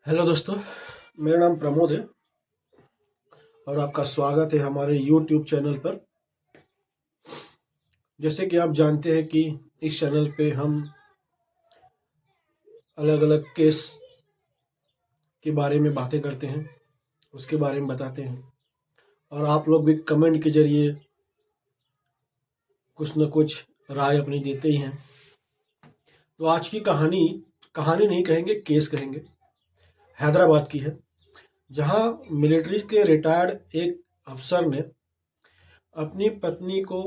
Hello दोस्तों, मेरा नाम प्रमोद है और आपका स्वागत है हमारे YouTube चैनल पर। जैसे कि आप जानते हैं कि इस चैनल पे हम अलग अलग केस के बारे में बातें करते हैं, उसके बारे में बताते हैं और आप लोग भी कमेंट के जरिए कुछ न कुछ राय अपनी देते ही हैं। तो आज की कहानी कहानी नहीं कहेंगे, केस कहेंगे। हैदराबाद की है, जहां मिलिट्री के रिटायर्ड एक अफसर ने अपनी पत्नी को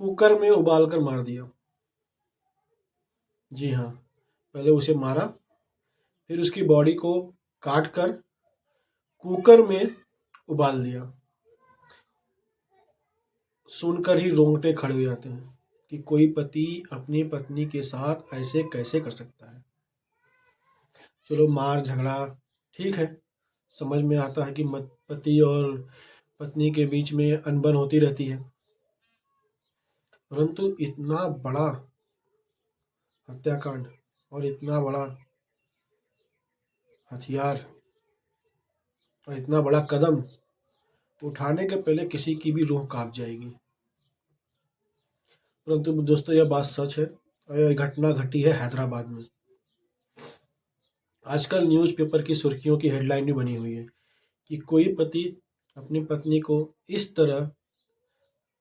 कुकर में उबाल कर मार दिया। जी हाँ, पहले उसे मारा, फिर उसकी बॉडी को काट कर कुकर में उबाल दिया। सुनकर ही रोंगटे खड़े हो जाते हैं कि कोई पति अपनी पत्नी के साथ ऐसे कैसे कर सकता है। चलो, मार झगड़ा ठीक है, समझ में आता है कि पति और पत्नी के बीच में अनबन होती रहती है, परंतु इतना बड़ा हत्याकांड और इतना बड़ा हथियार और इतना बड़ा कदम उठाने के पहले किसी की भी रूह कांप जाएगी। परंतु दोस्तों, यह बात सच है और यह घटना घटी है हैदराबाद में। आजकल न्यूज़पेपर की सुर्खियों की हेडलाइन भी बनी हुई है कि कोई पति अपनी पत्नी को इस तरह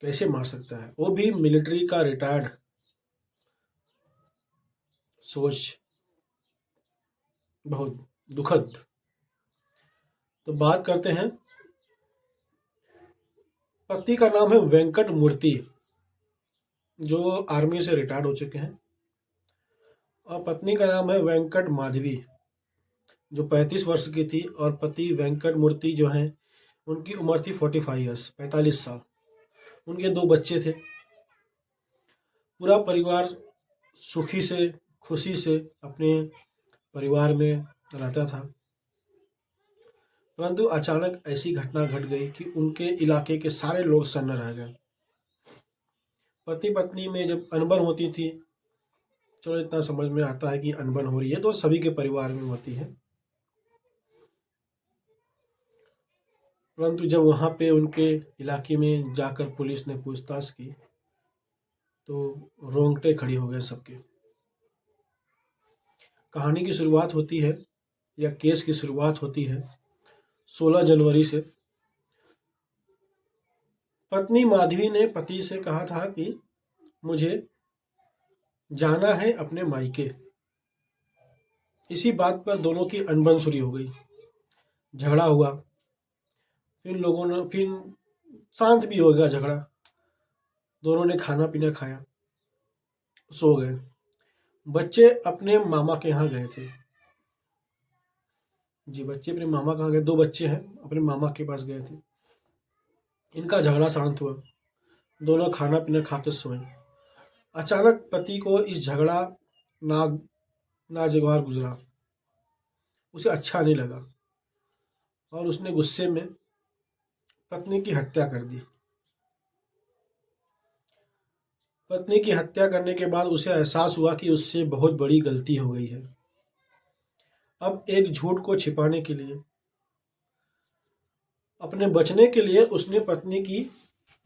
कैसे मार सकता है, वो भी मिलिट्री का रिटायर्ड। सोच बहुत दुखद। तो बात करते हैं, पति का नाम है वेंकट मूर्ति, जो आर्मी से रिटायर्ड हो चुके हैं, और पत्नी का नाम है वेंकट माधवी, जो 35 वर्ष की थी। और पति वेंकट मूर्ति जो हैं, उनकी उम्र थी 45 ईयर्स, 45 साल। उनके 2 बच्चे थे। पूरा परिवार सुखी से खुशी से अपने परिवार में रहता था, परंतु अचानक ऐसी घटना घट गई कि उनके इलाके के सारे लोग सन्न रह गए। पति पत्नी में जब अनबन होती थी, चलो इतना समझ में आता है कि अनबन हो रही है तो सभी के परिवार में होती है, परंतु जब वहाँ पे उनके इलाके में जाकर पुलिस ने पूछताछ की तो रोंगटे खड़ी हो गए सबके। कहानी की शुरुआत होती है, या केस की शुरुआत होती है 16 जनवरी से। पत्नी माधवी ने पति से कहा था कि मुझे जाना है अपने मायके। इसी बात पर दोनों की अनबन शुरू हो गई, झगड़ा हुआ। फिर शांत भी हो गया झगड़ा। दोनों ने खाना पीना खाया, सो गए। बच्चे अपने मामा के यहाँ गए थे। जी, बच्चे अपने मामा कहाँ गए, 2 बच्चे हैं, अपने मामा के पास गए थे। इनका झगड़ा शांत हुआ, दोनों खाना पीना खा के सोए। अचानक पति को इस झगड़ा ना नाजुगवार गुजरा, उसे अच्छा नहीं लगा और उसने गुस्से में पत्नी की हत्या कर दी। पत्नी की हत्या करने के बाद उसे एहसास हुआ कि उससे बहुत बड़ी गलती हो गई है। अब एक झूठ को छिपाने के लिए, अपने बचने के लिए, उसने पत्नी की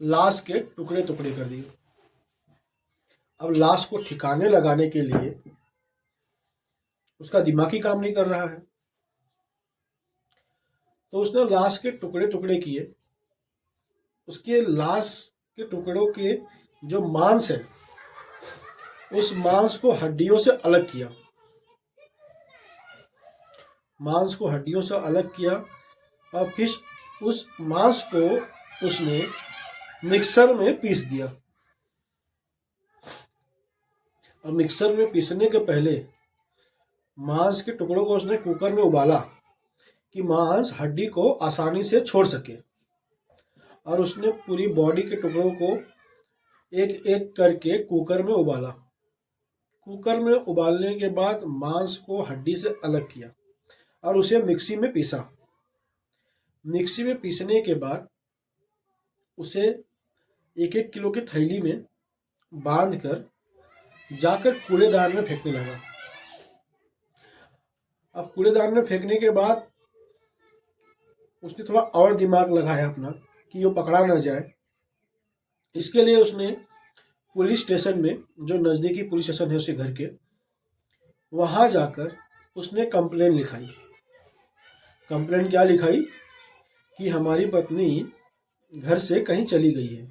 लाश के टुकड़े टुकड़े कर दिए। अब लाश को ठिकाने लगाने के लिए उसका दिमाग ही काम नहीं कर रहा है, तो उसने लाश के टुकड़े टुकड़े किए। उसके लाश के टुकड़ों के जो मांस है, उस मांस को हड्डियों से अलग किया। मांस को हड्डियों से अलग किया और फिर उस मांस को उसने मिक्सर में पीस दिया। और मिक्सर में पीसने के पहले मांस के टुकड़ों को उसने कुकर में उबाला कि मांस हड्डी को आसानी से छोड़ सके। और उसने पूरी बॉडी के टुकड़ों को एक एक करके कुकर में उबाला। कुकर में उबालने के बाद मांस को हड्डी से अलग किया और उसे मिक्सी में पीसा। मिक्सी में पीसने के बाद उसे 1-1 किलो की थैली में बांध कर जाकर कूड़ेदान में फेंकने लगा। अब कूड़ेदान में फेंकने के बाद उसने थोड़ा और दिमाग लगाया अपना कि वो पकड़ा ना जाए। इसके लिए उसने पुलिस स्टेशन में, जो नज़दीकी पुलिस स्टेशन है उसके घर के, वहाँ जाकर उसने कंप्लेन लिखाई। कंप्लेन क्या लिखाई कि हमारी पत्नी घर से कहीं चली गई है।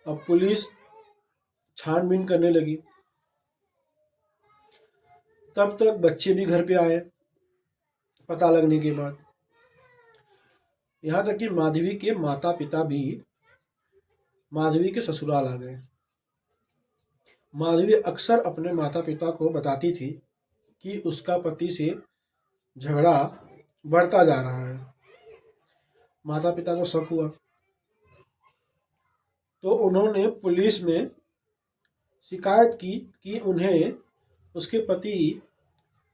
अब पुलिस छानबीन करने लगी। तब तक बच्चे भी घर पे आए पता लगने के बाद। यहाँ तक कि माधवी के माता पिता भी माधवी के ससुराल आ गए। माधवी अक्सर अपने माता पिता को बताती थी कि उसका पति से झगड़ा बढ़ता जा रहा है। माता पिता को शक हुआ तो उन्होंने पुलिस में शिकायत की कि उन्हें उसके पति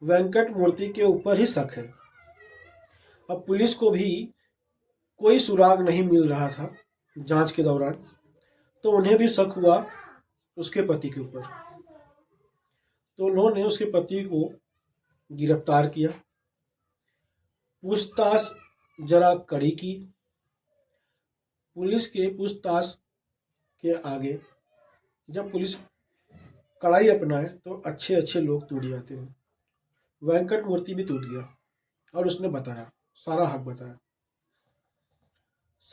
वेंकट मूर्ति के ऊपर ही शक है। अब पुलिस को भी कोई सुराग नहीं मिल रहा था जांच के दौरान, तो उन्हें भी शक हुआ उसके पति के ऊपर। तो उन्होंने उसके पति को गिरफ्तार किया, पूछताछ जरा कड़ी की। पुलिस के पूछताछ के आगे जब पुलिस कड़ाई अपनाए तो अच्छे अच्छे लोग टूट जाते हैं। वेंकट मूर्ति भी टूट गया और उसने बताया, सारा हक बताया।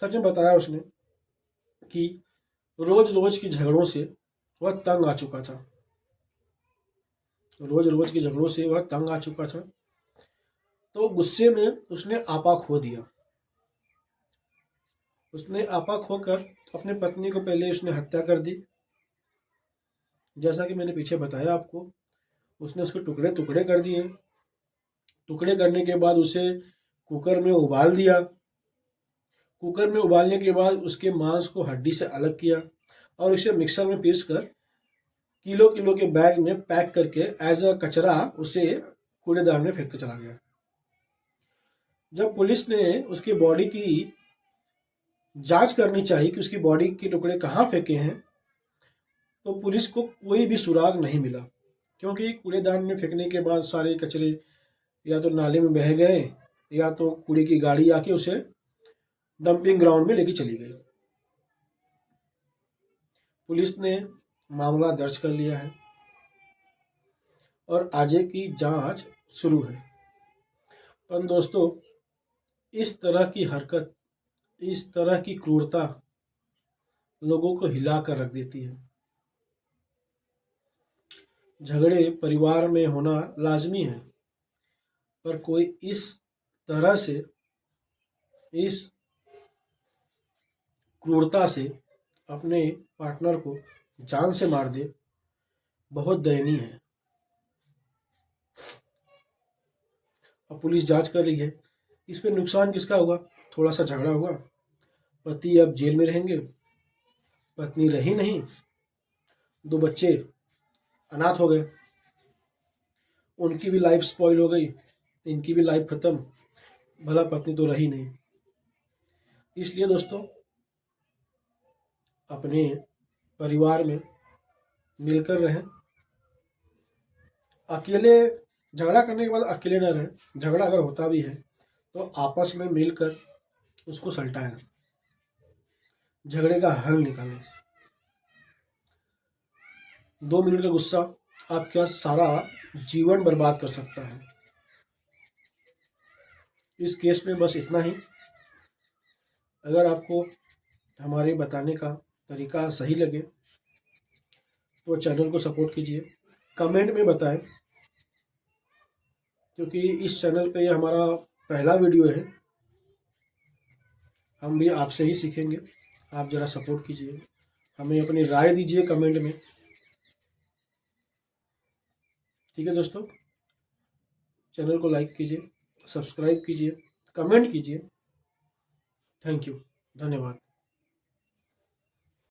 सच में बताया उसने कि रोज रोज की झगड़ों से वह तंग आ चुका था। रोज रोज के झगड़ों से वह तंग आ चुका था, तो गुस्से में उसने आपा खो दिया। उसने आपा खोकर अपने पत्नी को पहले उसने हत्या कर दी, जैसा कि मैंने पीछे बताया आपको। उसने उसके टुकड़े टुकड़े कर दिए। टुकड़े करने के बाद उसे कुकर में उबाल दिया। कुकर में उबालने के बाद उसके मांस को हड्डी से अलग किया और इसे मिक्सर में पीस कर किलो किलो के बैग में पैक करके एज अ कचरा उसे कूड़ेदान में फेंकते चला गया। जब पुलिस ने उसकी बॉडी की जांच करनी चाहिए कि उसकी बॉडी के टुकड़े कहाँ फेंके हैं, तो पुलिस को कोई भी सुराग नहीं मिला, क्योंकि कूड़ेदान में फेंकने के बाद सारे कचरे या तो नाले में बह गए या तो कूड़े की गाड़ी आके उसे डंपिंग ग्राउंड में लेके चली गई। पुलिस ने मामला दर्ज कर लिया है और आगे की जांच शुरू है। पर दोस्तों, इस तरह की हरकत, इस तरह की क्रूरता लोगों को हिला कर रख देती है। झगड़े परिवार में होना लाजमी है, पर कोई इस तरह से, इस क्रूरता से अपने पार्टनर को जान से मार दे, बहुत दयनीय है। अब पुलिस जांच कर रही है। इसमें नुकसान किसका हुआ? थोड़ा सा झगड़ा हुआ, पति अब जेल में रहेंगे, पत्नी रही नहीं, 2 बच्चे अनाथ हो गए, उनकी भी लाइफ स्पॉइल हो गई, इनकी भी लाइफ खत्म, भला पत्नी तो रही नहीं। इसलिए दोस्तों, अपने परिवार में मिलकर रहें। अकेले झगड़ा करने के बाद अकेले न रहें। झगड़ा अगर होता भी है तो आपस में मिलकर उसको सुलटाएं, झगड़े का हल निकालें। 2 मिनट का गुस्सा आपका सारा जीवन बर्बाद कर सकता है। इस केस में बस इतना ही। अगर आपको हमारे बताने का तरीका सही लगे तो चैनल को सपोर्ट कीजिए, कमेंट में बताएं, क्योंकि इस चैनल पे ये हमारा पहला वीडियो है। हम भी आपसे ही सीखेंगे। आप ज़रा सपोर्ट कीजिए, हमें अपनी राय दीजिए कमेंट में। ठीक है दोस्तों, चैनल को लाइक कीजिए, सब्सक्राइब कीजिए, कमेंट कीजिए। थैंक यू, धन्यवाद।